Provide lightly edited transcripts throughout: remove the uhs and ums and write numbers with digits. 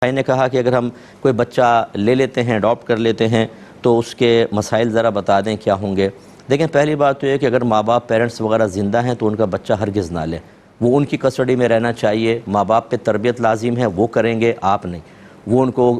بھائی نے کہا کہ اگر ہم کوئی بچہ لے لیتے ہیں، اڈاپٹ کر لیتے ہیں تو اس کے مسائل ذرا بتا دیں کیا ہوں گے۔ دیکھیں، پہلی بات تو یہ کہ اگر ماں باپ پیرنٹس وغیرہ زندہ ہیں تو ان کا بچہ ہرگز نہ لیں، وہ ان کی کسٹڈی میں رہنا چاہیے۔ ماں باپ پہ تربیت لازم ہے، وہ کریں گے، آپ نہیں۔ وہ ان کو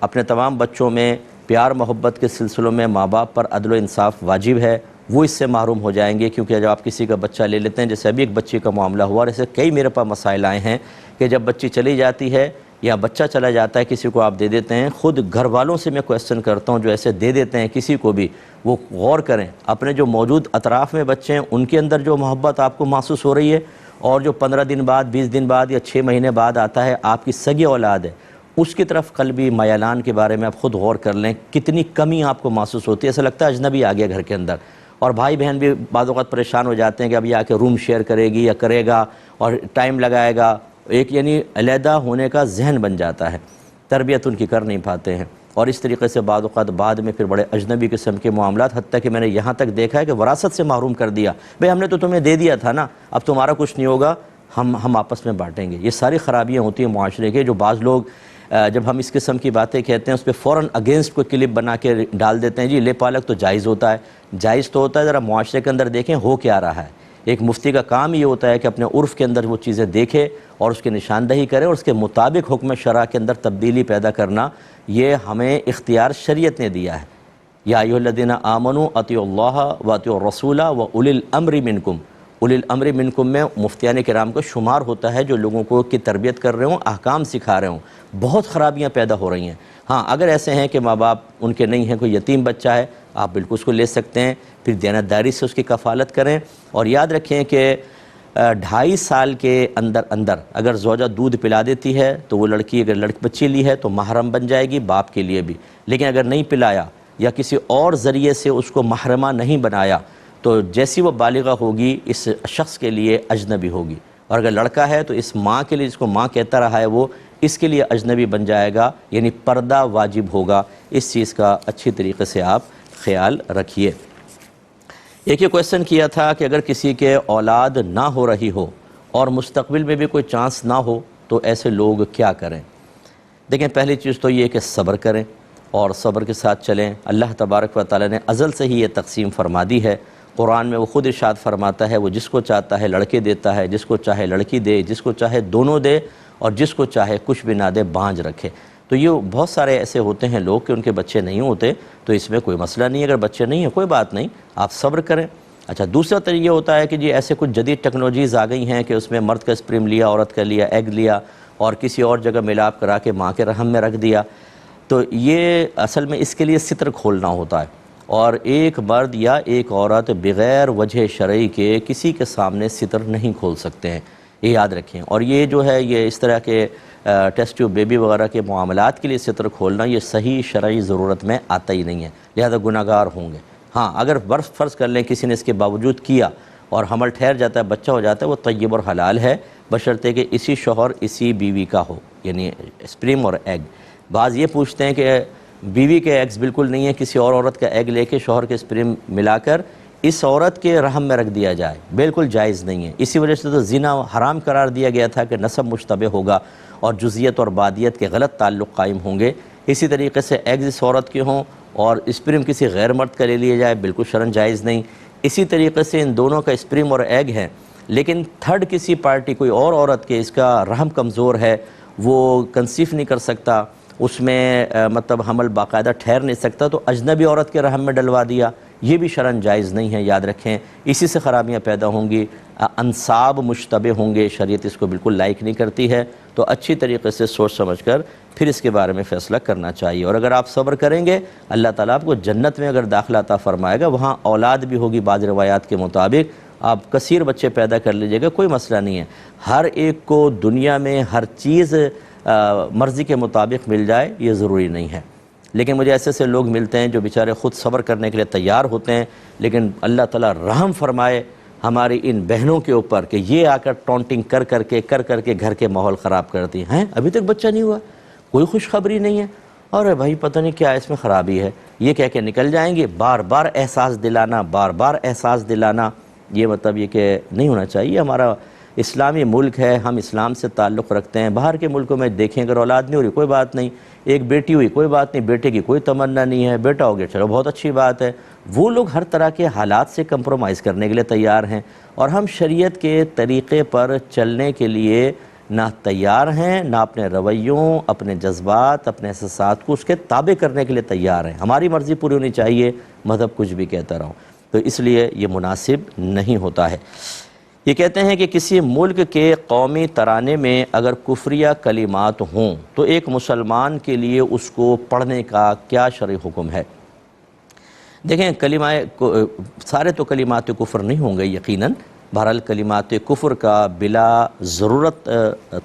اپنے تمام بچوں میں پیار محبت کے سلسلوں میں ماں باپ پر عدل و انصاف واجب ہے، وہ اس سے محروم ہو جائیں گے، کیونکہ جب آپ کسی کا بچہ لے لیتے ہیں، جیسے ابھی ایک بچی کا معاملہ ہوا، اور ایسے کئی میرے پاس مسائل آئے ہیں کہ جب بچی چلی جاتی ہے یا بچہ چلا جاتا ہے، کسی کو آپ دے دیتے ہیں، خود گھر والوں سے میں کویسچن کرتا ہوں جو ایسے دے دیتے ہیں کسی کو بھی، وہ غور کریں اپنے جو موجود اطراف میں بچے ہیں ان کے اندر جو محبت آپ کو محسوس ہو رہی ہے، اور جو 15 دن بعد 20 دن بعد یا 6 مہینے بعد آتا ہے آپ کی سگی اولاد ہے، اس کی طرف قلبی میلان کے بارے میں آپ خود غور کر لیں، کتنی کمی آپ کو محسوس ہوتی ہے۔ ایسا لگتا ہے اجنبی آ گیا گھر کے اندر، اور بھائی بہن بھی بعض اوقات پریشان ہو جاتے ہیں کہ اب یہ آ کے روم شیئر کرے گی یا کرے گا اور ٹائم لگائے گا، ایک یعنی علیحدہ ہونے کا ذہن بن جاتا ہے، تربیت ان کی کر نہیں پاتے ہیں، اور اس طریقے سے بعض اوقات بعد میں پھر بڑے اجنبی قسم کے معاملات، حتیٰ کہ میں نے یہاں تک دیکھا ہے کہ وراثت سے محروم کر دیا، بھئی ہم نے تو تمہیں دے دیا تھا نا، اب تمہارا کچھ نہیں ہوگا، ہم آپس میں بانٹیں گے۔ یہ ساری خرابیاں ہوتی ہیں معاشرے کے، جو بعض لوگ جب ہم اس قسم کی باتیں کہتے ہیں اس پہ فوراً اگینسٹ کوئی کلپ بنا کے ڈال دیتے ہیں، جی لے پالک تو جائز ہوتا ہے، جائز تو ہوتا ہے، ذرا معاشرے کے اندر دیکھیں ہو کیا رہا ہے۔ ایک مفتی کا کام یہ ہوتا ہے کہ اپنے عرف کے اندر وہ چیزیں دیکھے اور اس کی نشاندہی کرے، اور اس کے مطابق حکم شرع کے اندر تبدیلی پیدا کرنا، یہ ہمیں اختیار شریعت نے دیا ہے۔ یا ایھا الذین آمنوا اطیعوا اللہ واطیعوا الرسول واولی الامر منکم۔ اولی الامر منکم میں مفتیان کرام کو شمار ہوتا ہے جو لوگوں کو کی تربیت کر رہے ہوں، احکام سکھا رہے ہوں۔ بہت خرابیاں پیدا ہو رہی ہیں۔ ہاں، اگر ایسے ہیں کہ ماں باپ ان کے نہیں ہیں، کوئی یتیم بچہ ہے، آپ بالکل اس کو لے سکتے ہیں، پھر دیانتداری سے اس کی کفالت کریں، اور یاد رکھیں کہ 2.5 سال کے اندر اگر زوجہ دودھ پلا دیتی ہے تو وہ لڑکی، اگر بچی لی ہے تو محرم بن جائے گی باپ کے لیے بھی، لیکن اگر نہیں پلایا یا کسی اور ذریعے سے اس کو محرمہ نہیں بنایا تو جیسی وہ بالغہ ہوگی اس شخص کے لیے اجنبی ہوگی، اور اگر لڑکا ہے تو اس ماں کے لیے، جس کو ماں کہتا رہا ہے، وہ اس کے لیے اجنبی بن جائے گا، یعنی پردہ واجب ہوگا۔ اس چیز کا اچھی طریقے سے آپ خیال رکھیے۔ ایک یہ کویسچن کیا تھا کہ اگر کسی کے اولاد نہ ہو رہی ہو اور مستقبل میں بھی کوئی چانس نہ ہو تو ایسے لوگ کیا کریں؟ دیکھیں، پہلی چیز تو یہ کہ صبر کریں اور صبر کے ساتھ چلیں۔ اللہ تبارک و تعالی نے ازل سے ہی یہ تقسیم فرما دی ہے، قرآن میں وہ خود ارشاد فرماتا ہے، وہ جس کو چاہتا ہے لڑکے دیتا ہے، جس کو چاہے لڑکی دے، جس کو چاہے دونوں دے، اور جس کو چاہے کچھ بھی نہ دے، بانجھ رکھے۔ تو یہ بہت سارے ایسے ہوتے ہیں لوگ کہ ان کے بچے نہیں ہوتے، تو اس میں کوئی مسئلہ نہیں ہے، اگر بچے نہیں ہیں کوئی بات نہیں، آپ صبر کریں۔ اچھا، دوسرا طریقہ یہ ہوتا ہے کہ جی ایسے کچھ جدید ٹیکنالوجیز آ گئی ہیں کہ اس میں مرد کا اسپرم لیا، عورت کا لیا، ایگ لیا، اور کسی اور جگہ ملاپ کرا کے ماں کے رحم میں رکھ دیا، تو یہ اصل میں اس کے لیے ستر کھولنا ہوتا ہے، اور ایک مرد یا ایک عورت بغیر وجہ شرعی کے کسی کے سامنے ستر نہیں کھول سکتے ہیں، یہ یاد رکھیں۔ اور یہ جو ہے یہ اس طرح کے ٹیسٹ ٹیوب بیبی وغیرہ کے معاملات کے لیے ستر کھولنا یہ صحیح شرعی ضرورت میں آتا ہی نہیں ہے، لہذا گناہ گار ہوں گے۔ ہاں، اگر فرض کر لیں کسی نے اس کے باوجود کیا اور حمل ٹھہر جاتا ہے، بچہ ہو جاتا ہے، وہ طیب اور حلال ہے، بشرطے کہ اسی شوہر اسی بیوی کا ہو، یعنی اسپرم اور ایگ۔ بعض یہ پوچھتے ہیں کہ بیوی کے ایگز بالکل نہیں ہے، کسی اور عورت کا ایگ لے کے شوہر کے اسپرم ملا کر اس عورت کے رحم میں رکھ دیا جائے، بالکل جائز نہیں ہے۔ اسی وجہ سے تو زنا حرام قرار دیا گیا تھا کہ نسب مشتبہ ہوگا اور جزیت اور بادیت کے غلط تعلق قائم ہوں گے۔ اسی طریقے سے ایگز اس عورت کے ہوں اور اسپرم کسی غیر مرد کا لے لیا جائے، بالکل شرعاً جائز نہیں۔ اسی طریقے سے ان دونوں کا اسپرم اور ایگ ہے، لیکن تھرڈ کسی پارٹی، کوئی اور عورت کے، اس کا رحم کمزور ہے، وہ کنسیو نہیں کر سکتا، اس میں مطلب حمل باقاعدہ ٹھہر نہیں سکتا، تو اجنبی عورت کے رحم میں ڈلوا دیا، یہ بھی شرعاً جائز نہیں ہے، یاد رکھیں۔ اسی سے خرابیاں پیدا ہوں گی، انصاب مشتبہ ہوں گے، شریعت اس کو بالکل لائک نہیں کرتی ہے، تو اچھی طریقے سے سوچ سمجھ کر پھر اس کے بارے میں فیصلہ کرنا چاہیے۔ اور اگر آپ صبر کریں گے، اللہ تعالیٰ آپ کو جنت میں اگر داخلہ عطا فرمائے گا، وہاں اولاد بھی ہوگی، بعض روایات کے مطابق آپ کثیر بچے پیدا کر لیجیے گا، کوئی مسئلہ نہیں ہے۔ ہر ایک کو دنیا میں ہر چیز مرضی کے مطابق مل جائے یہ ضروری نہیں ہے، لیکن مجھے ایسے لوگ ملتے ہیں جو بیچارے خود صبر کرنے کے لیے تیار ہوتے ہیں، لیکن اللہ تعالیٰ رحم فرمائے ہماری ان بہنوں کے اوپر کہ یہ آ کر ٹونٹنگ کر کر کے گھر کے ماحول خراب کرتی ہیں، ابھی تک بچہ نہیں ہوا، کوئی خوشخبری نہیں ہے، اور بھائی پتہ نہیں کیا اس میں خرابی ہے، یہ کہہ کے نکل جائیں گے، بار بار احساس دلانا، یہ مطلب یہ کہ نہیں ہونا چاہیے۔ ہمارا اسلامی ملک ہے، ہم اسلام سے تعلق رکھتے ہیں. باہر کے ملکوں میں دیکھیں اگر اولاد نہیں ہو رہی کوئی بات نہیں، ایک بیٹی ہوئی کوئی بات نہیں، بیٹے کی کوئی تمنا نہیں ہے، بیٹا ہو گیا چلو بہت اچھی بات ہے. وہ لوگ ہر طرح کے حالات سے کمپرومائز کرنے کے لیے تیار ہیں، اور ہم شریعت کے طریقے پر چلنے کے لیے نہ تیار ہیں، نہ اپنے رویوں، اپنے جذبات، اپنے احساسات کو اس کے تابع کرنے کے لیے تیار ہیں. ہماری مرضی پوری ہونی چاہیے، مذہب کچھ بھی کہتا رہو، تو اس لیے یہ مناسب نہیں ہوتا ہے. یہ کہتے ہیں کہ کسی ملک کے قومی ترانے میں اگر کفریہ کلمات ہوں تو ایک مسلمان کے لیے اس کو پڑھنے کا کیا شرعی حکم ہے؟ دیکھیں سارے تو کلمات کفر نہیں ہوں گے یقیناً، بہرحال کلمات کفر کا بلا ضرورت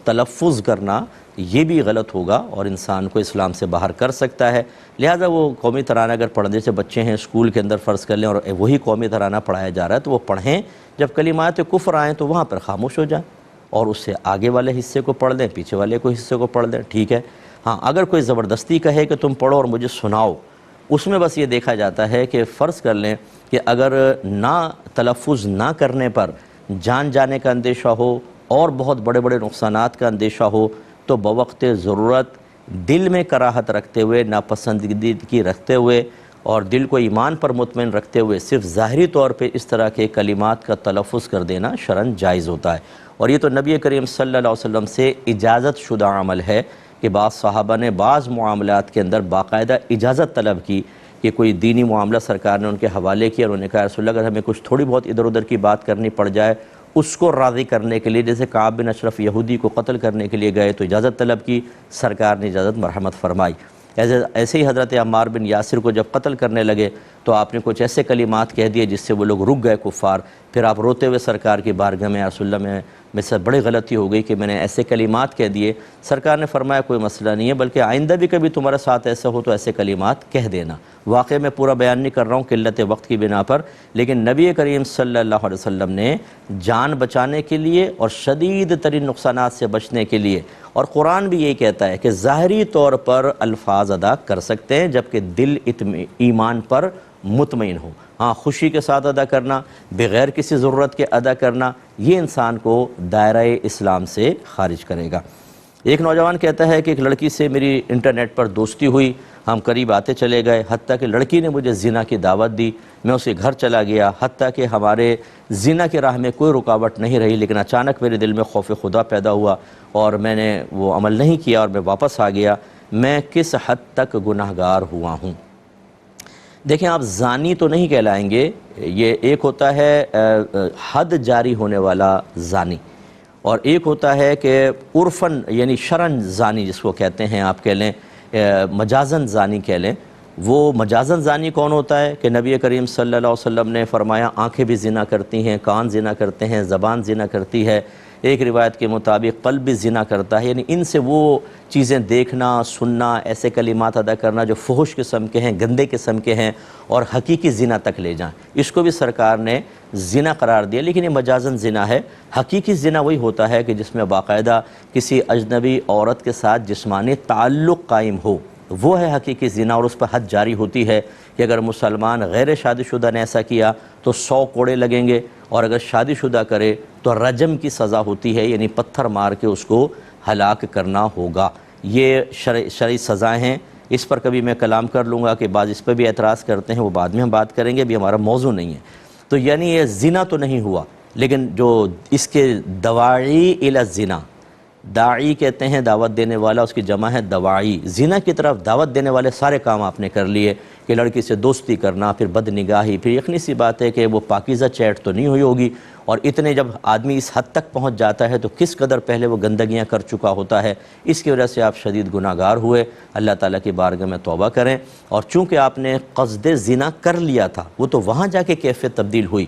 تلفظ کرنا یہ بھی غلط ہوگا اور انسان کو اسلام سے باہر کر سکتا ہے. لہٰذا وہ قومی ترانہ اگر پڑھنے سے بچے ہیں اسکول کے اندر فرض کر لیں اور وہی قومی ترانہ پڑھایا جا رہا ہے تو وہ پڑھیں، جب کلمات کفر آئیں تو وہاں پر خاموش ہو جائیں اور اس سے آگے والے حصے کو پڑھ لیں، پیچھے والے کو حصے کو پڑھ لیں، ٹھیک ہے. ہاں اگر کوئی زبردستی کہے کہ تم پڑھو اور مجھے سناؤ، اس میں بس یہ دیکھا جاتا ہے کہ فرض کر لیں کہ اگر نہ تلفظ نہ کرنے پر جان جانے کا اندیشہ ہو اور بہت بڑے بڑے نقصانات کا اندیشہ ہو تو بوقت ضرورت دل میں کراہت رکھتے ہوئے، ناپسندیدگی رکھتے ہوئے اور دل کو ایمان پر مطمئن رکھتے ہوئے صرف ظاہری طور پہ اس طرح کے کلمات کا تلفظ کر دینا شرعاً جائز ہوتا ہے. اور یہ تو نبی کریم صلی اللہ علیہ وسلم سے اجازت شدہ عمل ہے کہ بعض صحابہ نے بعض معاملات کے اندر باقاعدہ اجازت طلب کی کہ کوئی دینی معاملہ سرکار نے ان کے حوالے کیا اور انہوں نے کہا رسول اللہ اگر ہمیں کچھ تھوڑی بہت ادھر ادھر کی بات کرنی پڑ جائے اس کو راضی کرنے کے لیے، جیسے کعب بن اشرف یہودی کو قتل کرنے کے لیے گئے تو اجازت طلب کی، سرکار نے اجازت مرحمت فرمائی. ایسے ہی حضرت عمار بن یاسر کو جب قتل کرنے لگے تو آپ نے کچھ ایسے کلمات کہہ دیے جس سے وہ لوگ رک گئے کفار. پھر آپ روتے ہوئے سرکار کی بارگاہ میں رسول اللہ میں سے بڑی غلطی ہو گئی کہ میں نے ایسے کلمات کہہ دیے. سرکار نے فرمایا کوئی مسئلہ نہیں ہے، بلکہ آئندہ بھی کبھی تمہارے ساتھ ایسا ہو تو ایسے کلمات کہہ دینا. واقعہ میں پورا بیان نہیں کر رہا ہوں قلت وقت کی بنا پر، لیکن نبی کریم صلی اللہ علیہ وسلم نے جان بچانے کے لیے اور شدید ترین نقصانات سے بچنے کے لیے، اور قرآن بھی یہی کہتا ہے کہ ظاہری طور پر الفاظ ادا کر سکتے ہیں جبکہ دل ایمان پر مطمئن ہو. ہاں خوشی کے ساتھ ادا کرنا، بغیر کسی ضرورت کے ادا کرنا، یہ انسان کو دائرہ اسلام سے خارج کرے گا. ایک نوجوان کہتا ہے کہ ایک لڑکی سے میری انٹرنیٹ پر دوستی ہوئی، ہم قریب آتے چلے گئے، حتیٰ کہ لڑکی نے مجھے زنا کی دعوت دی، میں اس کے گھر چلا گیا، حتیٰ کہ ہمارے زنا کی راہ میں کوئی رکاوٹ نہیں رہی، لیکن اچانک میرے دل میں خوف خدا پیدا ہوا اور میں نے وہ عمل نہیں کیا اور میں واپس آ گیا. میں کس حد تک گناہگار ہوا ہوں؟ دیکھیں آپ زانی تو نہیں کہلائیں گے، یہ ایک ہوتا ہے حد جاری ہونے والا زانی، اور ایک ہوتا ہے کہ عرفاً یعنی شرعاً زانی جس کو کہتے ہیں، آپ کہہ لیں مجازاً زانی کہہ لیں. وہ مجازاً زانی کون ہوتا ہے کہ نبی کریم صلی اللہ علیہ وسلم نے فرمایا آنکھیں بھی زنا کرتی ہیں، کان زنا کرتے ہیں، زبان زنا کرتی ہے، ایک روایت کے مطابق قلب بھی زنا کرتا ہے. یعنی ان سے وہ چیزیں دیکھنا، سننا، ایسے کلمات ادا کرنا جو فحش قسم کے ہیں، گندے قسم کے ہیں اور حقیقی زنا تک لے جائیں، اس کو بھی سرکار نے زنا قرار دیا. لیکن یہ مجازاً زنا ہے. حقیقی زنا وہی ہوتا ہے کہ جس میں باقاعدہ کسی اجنبی عورت کے ساتھ جسمانی تعلق قائم ہو، وہ ہے حقیقی زنا، اور اس پر حد جاری ہوتی ہے کہ اگر مسلمان غیر شادی شدہ نے ایسا کیا تو 100 کوڑے لگیں گے، اور اگر شادی شدہ کرے تو رجم کی سزا ہوتی ہے، یعنی پتھر مار کے اس کو ہلاک کرنا ہوگا. یہ شرعی سزائیں ہیں. اس پر کبھی میں کلام کر لوں گا کہ بعض اس پہ بھی اعتراض کرتے ہیں، وہ بعد میں ہم بات کریں گے، ابھی ہمارا موضوع نہیں ہے. تو یعنی یہ زنا تو نہیں ہوا، لیکن جو اس کے دواعی الی الزنا، داعی کہتے ہیں دعوت دینے والا، اس کی جمع ہے دواعی. زنا کی طرف دعوت دینے والے سارے کام آپ نے کر لیے کہ لڑکی سے دوستی کرنا، پھر بد نگاہی، پھر یقینی سی بات ہے کہ وہ پاکیزہ چیٹ تو نہیں ہوئی ہوگی، اور اتنے جب آدمی اس حد تک پہنچ جاتا ہے تو کس قدر پہلے وہ گندگیاں کر چکا ہوتا ہے. اس کی وجہ سے آپ شدید گناہگار ہوئے. اللہ تعالیٰ کی بارگاہ میں توبہ کریں، اور چونکہ آپ نے قصد زنا کر لیا تھا، وہ تو وہاں جا کے کیفیت تبدیل ہوئی،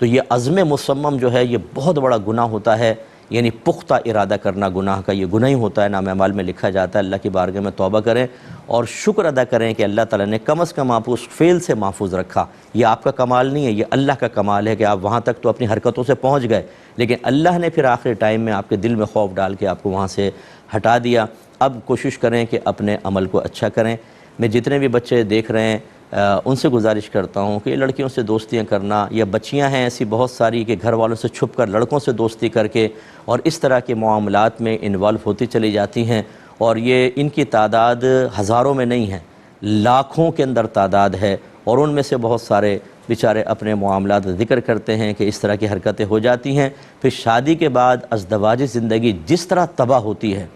تو یہ عزم مصمم جو ہے یہ بہت بڑا گناہ ہوتا ہے. یعنی پختہ ارادہ کرنا گناہ کا، یہ گناہ ہی ہوتا ہے، نام اعمال میں لکھا جاتا ہے. اللہ کی بارگاہ میں توبہ کریں اور شکر ادا کریں کہ اللہ تعالیٰ نے کم از کم آپ اس فعل سے محفوظ رکھا. یہ آپ کا کمال نہیں ہے، یہ اللہ کا کمال ہے کہ آپ وہاں تک تو اپنی حرکتوں سے پہنچ گئے، لیکن اللہ نے پھر آخری ٹائم میں آپ کے دل میں خوف ڈال کے آپ کو وہاں سے ہٹا دیا. اب کوشش کریں کہ اپنے عمل کو اچھا کریں. میں جتنے بھی بچے دیکھ رہے ہیں ان سے گزارش کرتا ہوں کہ لڑکیوں سے دوستیاں کرنا، یا بچیاں ہیں ایسی بہت ساری کہ گھر والوں سے چھپ کر لڑکوں سے دوستی کر کے اور اس طرح کے معاملات میں انوالو ہوتی چلی جاتی ہیں، اور یہ ان کی تعداد ہزاروں میں نہیں ہے، لاکھوں کے اندر تعداد ہے، اور ان میں سے بہت سارے بیچارے اپنے معاملات ذکر کرتے ہیں کہ اس طرح کی حرکتیں ہو جاتی ہیں۔ پھر شادی کے بعد ازدواجی زندگی جس طرح تباہ ہوتی ہے،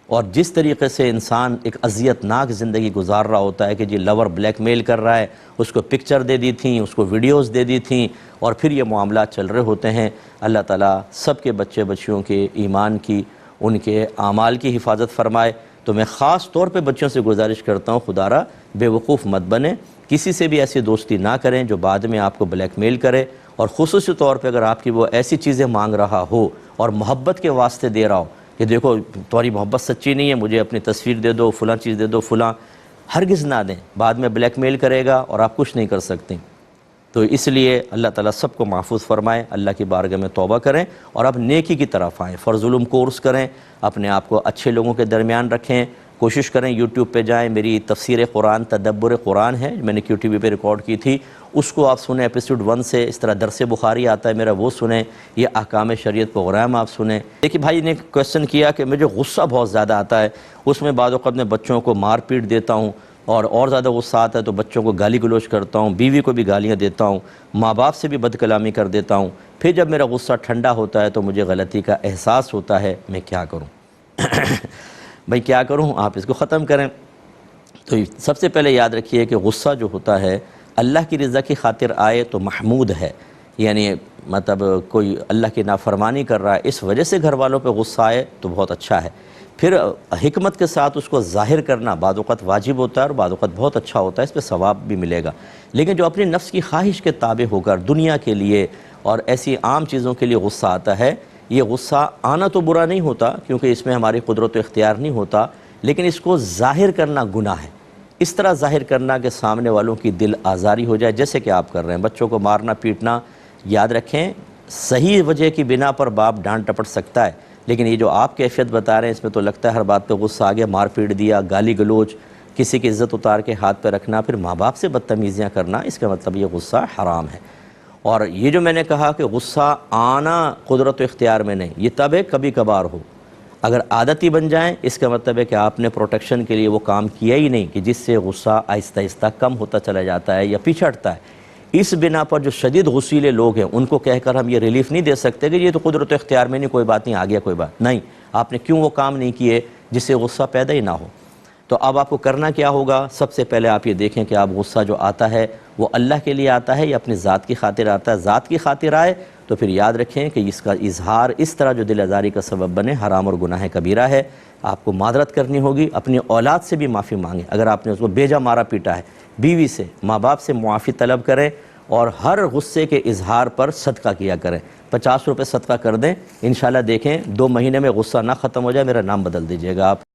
اور جس طریقے سے انسان ایک اذیت ناک زندگی گزار رہا ہوتا ہے کہ جی لور بلیک میل کر رہا ہے، اس کو پکچر دے دی تھیں، اس کو ویڈیوز دے دی تھیں، اور پھر یہ معاملات چل رہے ہوتے ہیں۔ اللہ تعالیٰ سب کے بچے بچیوں کے ایمان کی، ان کے اعمال کی حفاظت فرمائے۔ تو میں خاص طور پہ بچوں سے گزارش کرتا ہوں، خدا را بے وقوف مت بنیں، کسی سے بھی ایسی دوستی نہ کریں جو بعد میں آپ کو بلیک میل کرے، اور خصوصی طور پہ اگر آپ کی وہ ایسی چیزیں مانگ رہا ہو اور محبت کے واسطے دے رہا ہو کہ دیکھو تمہاری محبت سچی نہیں ہے، مجھے اپنی تصویر دے دو، فلاں چیز دے دو، فلاں، ہرگز نہ دیں، بعد میں بلیک میل کرے گا اور آپ کچھ نہیں کر سکتے۔ تو اس لیے اللہ تعالیٰ سب کو محفوظ فرمائے، اللہ کی بارگاہ میں توبہ کریں اور اب نیکی کی طرف آئیں، فرض علوم کورس کریں، اپنے آپ کو اچھے لوگوں کے درمیان رکھیں، کوشش کریں یوٹیوب پہ جائیں، میری تفسیر قرآن تدبر قرآن ہے، میں نے QTV پہ ریکارڈ کی تھی، اس کو آپ سنیں ایپیسوڈ 1 سے، اس طرح درس بخاری آتا ہے میرا، وہ سنیں، یہ احکام شریعت پروگرام آپ سنیں۔ دیکھیے بھائی نے کویسچن کیا کہ مجھے غصہ بہت زیادہ آتا ہے، اس میں بعض اوقات میں بچوں کو مار پیٹ دیتا ہوں، اور زیادہ غصہ آتا ہے تو بچوں کو گالی گلوچ کرتا ہوں، بیوی کو بھی گالیاں دیتا ہوں، ماں باپ سے بھی بد کلامی کر دیتا ہوں، پھر جب میرا غصہ ٹھنڈا ہوتا ہے تو مجھے غلطی کا احساس ہوتا ہے، میں کیا کروں؟ بھائی کیا کروں؟ آپ اس کو ختم کریں۔ تو سب سے پہلے یاد رکھیے کہ غصہ جو ہوتا ہے اللہ کی رضا کی خاطر آئے تو محمود ہے، یعنی مطلب کوئی اللہ کی نافرمانی کر رہا ہے اس وجہ سے گھر والوں پہ غصہ آئے تو بہت اچھا ہے، پھر حکمت کے ساتھ اس کو ظاہر کرنا بعض اوقات واجب ہوتا ہے اور بعض اوقات بہت اچھا ہوتا ہے، اس پہ ثواب بھی ملے گا، لیکن جو اپنی نفس کی خواہش کے تابع ہو کر دنیا کے لیے اور ایسی عام چیزوں کے لیے غصہ آتا ہے، یہ غصہ آنا تو برا نہیں ہوتا کیونکہ اس میں ہماری قدرت و اختیار نہیں ہوتا، لیکن اس کو ظاہر کرنا گناہ ہے، اس طرح ظاہر کرنا کہ سامنے والوں کی دل آزاری ہو جائے، جیسے کہ آپ کر رہے ہیں، بچوں کو مارنا پیٹنا، یاد رکھیں صحیح وجہ کی بنا پر باپ ڈانٹ ٹپٹ سکتا ہے، لیکن یہ جو آپ کیفیت بتا رہے ہیں اس میں تو لگتا ہے ہر بات پہ غصہ آ گیا، مار پیٹ دیا، گالی گلوچ، کسی کی عزت اتار کے ہاتھ پہ رکھنا، پھر ماں باپ سے بدتمیزیاں کرنا، اس کا مطلب یہ غصہ حرام ہے۔ اور یہ جو میں نے کہا کہ غصہ آنا قدرت و اختیار میں نہیں، یہ تب ہے کبھی کبھار ہو، اگر عادت ہی بن جائیں اس کا مطلب ہے کہ آپ نے پروٹیکشن کے لیے وہ کام کیا ہی نہیں کہ جس سے غصہ آہستہ آہستہ کم ہوتا چلا جاتا ہے یا پیچھے ہٹتا ہے۔ اس بنا پر جو شدید غصیلے لوگ ہیں ان کو کہہ کر ہم یہ ریلیف نہیں دے سکتے کہ یہ تو قدرت و اختیار میں نہیں، کوئی بات نہیں، آ گیا کوئی بات نہیں، آپ نے کیوں وہ کام نہیں کیے جس سے غصہ پیدا ہی نہ ہو۔ تو اب آپ کو کرنا کیا ہوگا؟ سب سے پہلے آپ یہ دیکھیں کہ آپ غصہ جو آتا ہے وہ اللہ کے لیے آتا ہے یا اپنی ذات کی خاطر آتا ہے، ذات کی خاطر آئے تو پھر یاد رکھیں کہ اس کا اظہار اس طرح جو دل آزاری کا سبب بنے حرام اور گناہ کبیرہ ہے، آپ کو معذرت کرنی ہوگی، اپنی اولاد سے بھی معافی مانگیں، اگر آپ نے اس کو بیجا مارا پیٹا ہے، بیوی سے، ماں باپ سے معافی طلب کریں، اور ہر غصے کے اظہار پر صدقہ کیا کریں، 50 روپے صدقہ کر دیں، انشاءاللہ دیکھیں 2 مہینے میں غصہ نہ ختم ہو جائے، میرا نام بدل دیجیے گا آپ۔